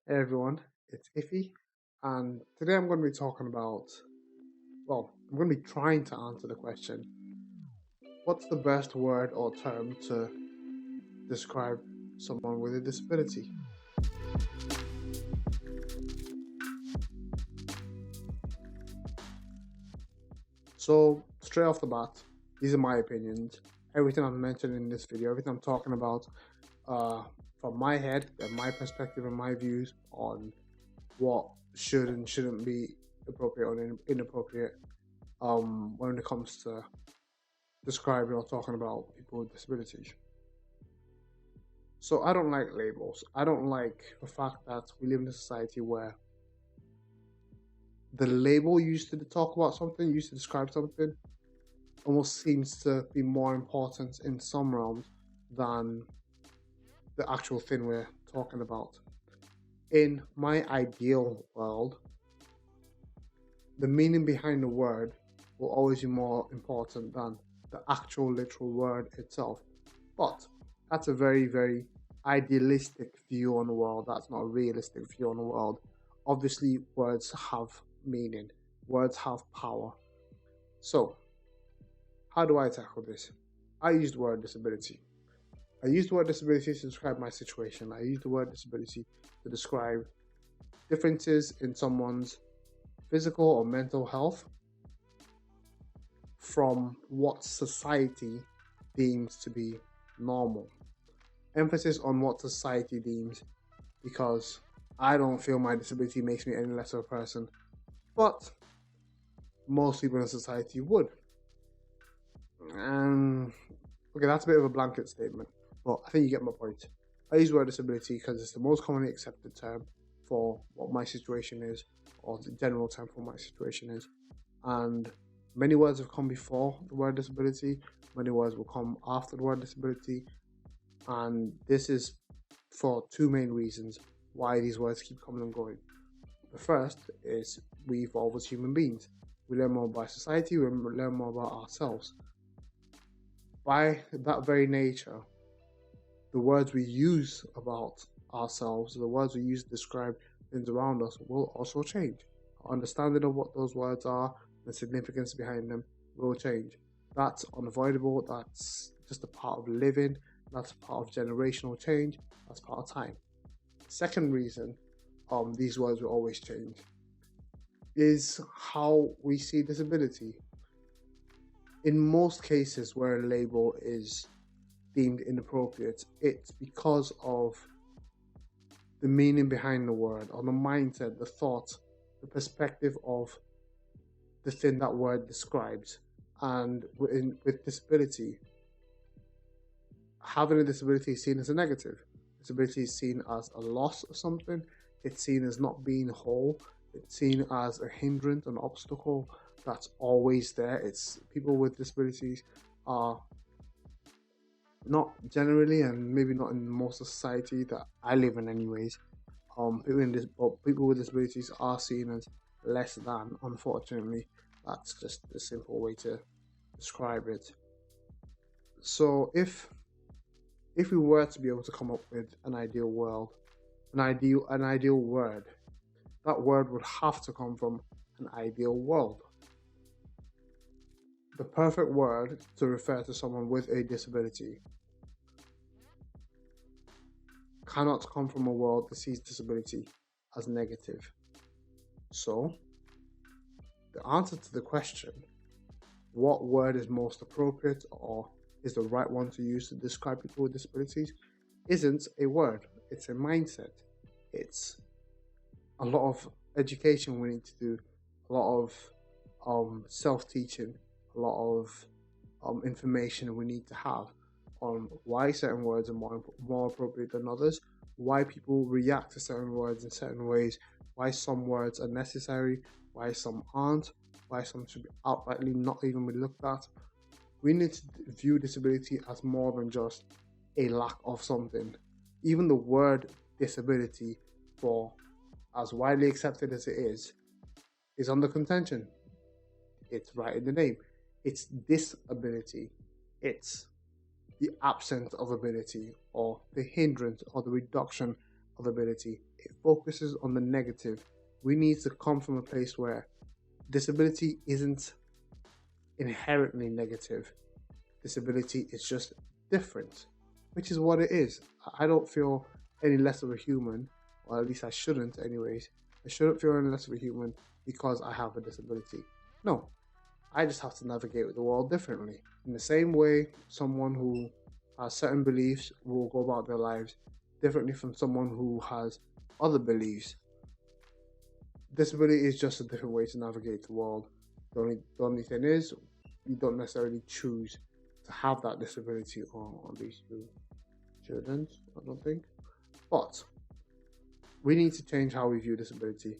Hey everyone, it's Iffy, and today I'm going to be talking about, I'm going to be trying to answer the question, what's the best word or term to describe someone with a disability? So, straight off the bat, these are my opinions. Everything I'm mentioning in this video, everything I'm talking about, uh, from my head and my perspective and my views on what should and shouldn't be appropriate or inappropriate when it comes to describing or talking about people with disabilities. So I don't like labels. I don't like the fact that we live in a society where the label used to talk about something, used to describe something, almost seems to be more important in some realms than the actual thing we're talking about. In my ideal world, the meaning behind the word will always be more important than the actual literal word itself. But that's a very, very idealistic view on the world. That's not a realistic view on the world. Obviously, words have meaning, words have power. So, how do I tackle this? I use the word disability. I use the word disability to describe my situation. I use the word disability to describe differences in someone's physical or mental health from what society deems to be normal. Emphasis on what society deems, because I don't feel my disability makes me any less of a person, but most people in society would. And okay, that's a bit of a blanket statement, but I think you get my point. I use the word disability because it's the most commonly accepted term for what my situation is, or the general term for my situation is. And many words have come before the word disability, many words will come after the word disability, and this is for two main reasons why these words keep coming and going. The first is we evolve as human beings. We learn more about society, we learn more about ourselves. By that very nature, the words we use about ourselves, the words we use to describe things around us, will also change. Our understanding of what those words are, the significance behind them, will change. That's unavoidable, that's just a part of living, that's a part of generational change, that's part of time. Second reason these words will always change is how we see disability. In most cases where a label is deemed inappropriate, it's because of the meaning behind the word, or the mindset, the thought, the perspective of the thing that word describes. And with disability, having a disability is seen as a negative. Disability is seen as a loss of something. It's seen as not being whole. It's seen as a hindrance, an obstacle that's always there. It's people with disabilities are not generally, and maybe not in most of society that I live in, anyways. People with disabilities are seen as less than. Unfortunately, that's just a simple way to describe it. So if we were to be able to come up with an ideal world, an ideal word, that word would have to come from an ideal world. The perfect word to refer to someone with a disability cannot come from a world that sees disability as negative. So, the answer to the question, what word is most appropriate or is the right one to use to describe people with disabilities, isn't a word, it's a mindset. It's a lot of education we need to do, a lot of self teaching, a lot of information we need to have on why certain words are more appropriate than others, why people react to certain words in certain ways, why some words are necessary, why some aren't, why some should be outrightly not even be looked at. We need to view disability as more than just a lack of something. Even the word disability, for as widely accepted as it is under contention. It's right in the name. It's disability. It's the absence of ability, or the hindrance, or the reduction of ability. It focuses on the negative. We need to come from a place where disability isn't inherently negative. Disability is just different, which is what it is. I don't feel any less of a human, or at least I shouldn't, anyways. I shouldn't feel any less of a human because I have a disability. No, I just have to navigate the world differently. In the same way, someone who has certain beliefs will go about their lives differently from someone who has other beliefs. Disability is just a different way to navigate the world. The only thing is, you don't necessarily choose to have that disability, or at least you shouldn't, I don't think. But we need to change how we view disability,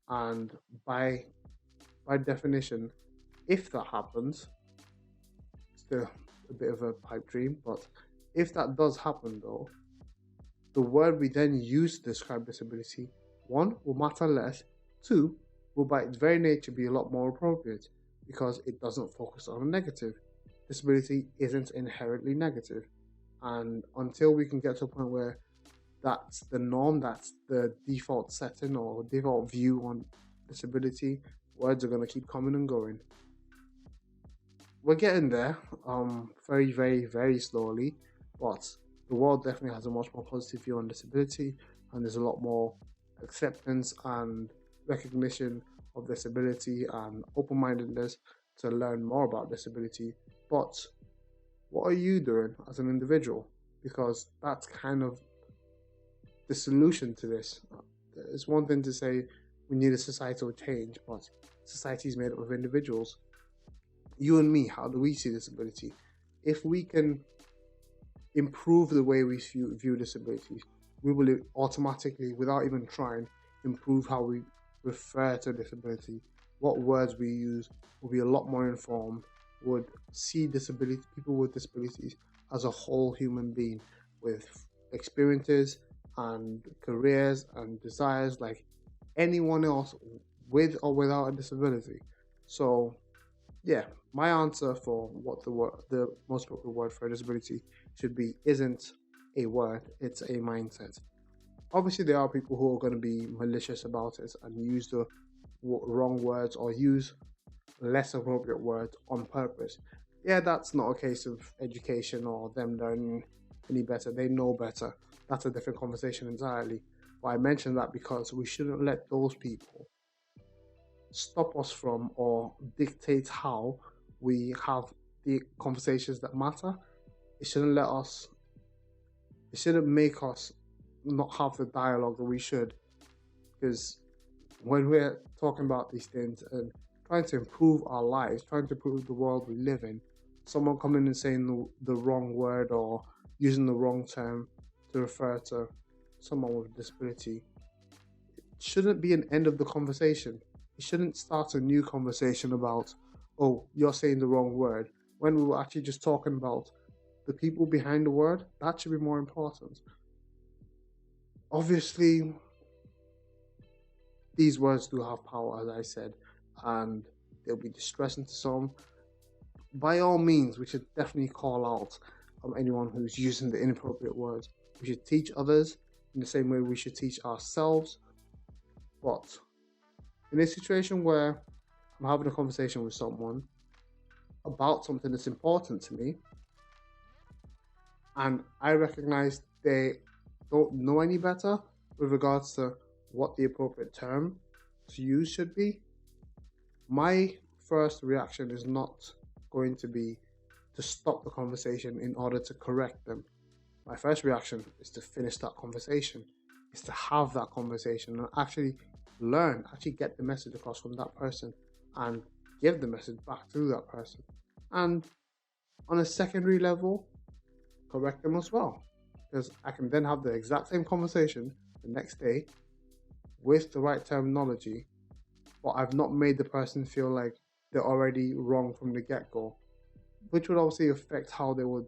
and by definition, if that happens, still a bit of a pipe dream, but if that does happen though, the word we then use to describe disability, one, will matter less, two, will by its very nature be a lot more appropriate because it doesn't focus on a negative. Disability isn't inherently negative. And until we can get to a point where that's the norm, that's the default setting or default view on disability, words are going to keep coming and going. We're getting there, very, very, very slowly, but the world definitely has a much more positive view on disability, and there's a lot more acceptance and recognition of disability and open-mindedness to learn more about disability. But what are you doing as an individual? Because that's kind of the solution to this. It's one thing to say we need a societal change, but society is made up of individuals. You and me, how do we see disability? If we can improve the way we view disabilities, we will automatically, without even trying, improve how we refer to disability. What words we use will be a lot more informed, would see disability, people with disabilities as a whole human being with experiences and careers and desires like anyone else with or without a disability. So yeah, my answer for what the most appropriate word for a disability should be isn't a word, it's a mindset. Obviously, there are people who are going to be malicious about it and use the wrong words or use less appropriate words on purpose. Yeah, that's not a case of education or them learning any better. They know better. That's a different conversation entirely. But I mention that because we shouldn't let those people stop us from or dictate how we have the conversations that matter. It shouldn't make us not have the dialogue that we should. Because when we're talking about these things and trying to improve our lives, trying to improve the world we live in, someone coming and saying the wrong word or using the wrong term to refer to someone with a disability, it shouldn't be an end of the conversation. It shouldn't start a new conversation about, oh, you're saying the wrong word, when we were actually just talking about the people behind the word. That should be more important. Obviously, these words do have power, as I said, and they'll be distressing to some. By all means, we should definitely call out anyone who's using the inappropriate words. We should teach others in the same way we should teach ourselves. But in a situation where I'm having a conversation with someone about something that's important to me, and I recognize they don't know any better with regards to what the appropriate term to use should be, my first reaction is not going to be to stop the conversation in order to correct them. My first reaction is to finish that conversation, is to have that conversation and actually learn, actually get the message across from that person and give the message back to that person. And on a secondary level, correct them as well. Because I can then have the exact same conversation the next day with the right terminology, but I've not made the person feel like they're already wrong from the get-go, which would obviously affect how they would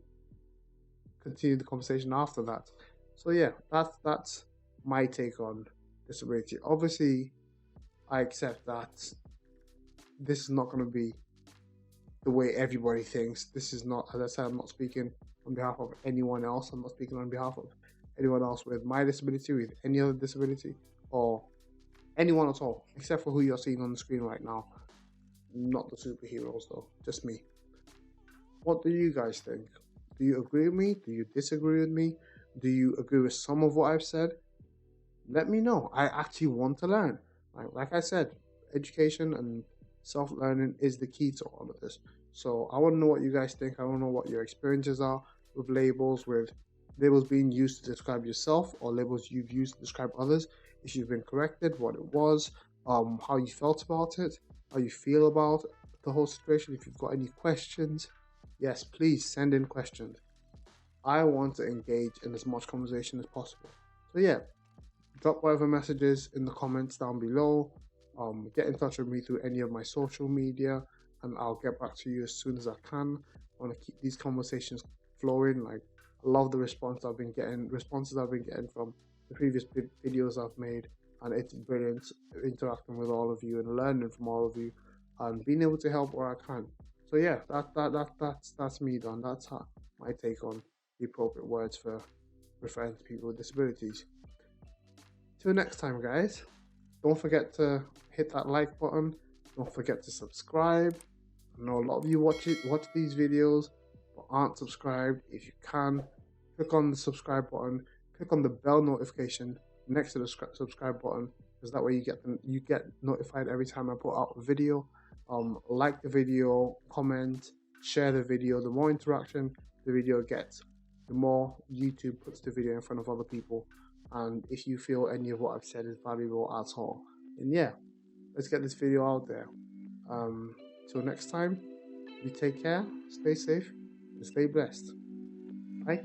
continue the conversation after that. So yeah, that's my take on disability. Obviously, I accept that this is not going to be the way everybody thinks. This is not, as I said, I'm not speaking on behalf of anyone else. I'm not speaking on behalf of anyone else with my disability, with any other disability, or anyone at all, except for who you're seeing on the screen right now. Not the superheroes though, just me. What do you guys think? Do you agree with me? Do you disagree with me? Do you agree with some of what I've said? Let me know. I actually want to learn. Like I said, education and self-learning is the key to all of this. So I want to know what you guys think. I want to know what your experiences are with labels being used to describe yourself or labels you've used to describe others. If you've been corrected, what it was, how you felt about it, how you feel about the whole situation. If you've got any questions, yes, please send in questions. I want to engage in as much conversation as possible. So yeah, drop whatever messages in the comments down below. Get in touch with me through any of my social media, and I'll get back to you as soon as I can. I want to keep these conversations flowing. Like, I love the responses I've been getting from the previous videos I've made, and it's brilliant interacting with all of you and learning from all of you, and being able to help where I can. So yeah, that's me done. That's my take on the appropriate words for referring to people with disabilities. Till next time, guys, don't forget to hit that like button. Don't forget to subscribe. I know a lot of you watch these videos but aren't subscribed. If you can, click on the subscribe button. Click on the bell notification next to the subscribe button, because that way you get notified every time I put out a video. Like the video, comment, share the video. The more interaction the video gets, the more YouTube puts the video in front of other people. And if you feel any of what I've said is valuable at all, then yeah, let's get this video out there. Till next time, you take care, stay safe, and stay blessed. Bye.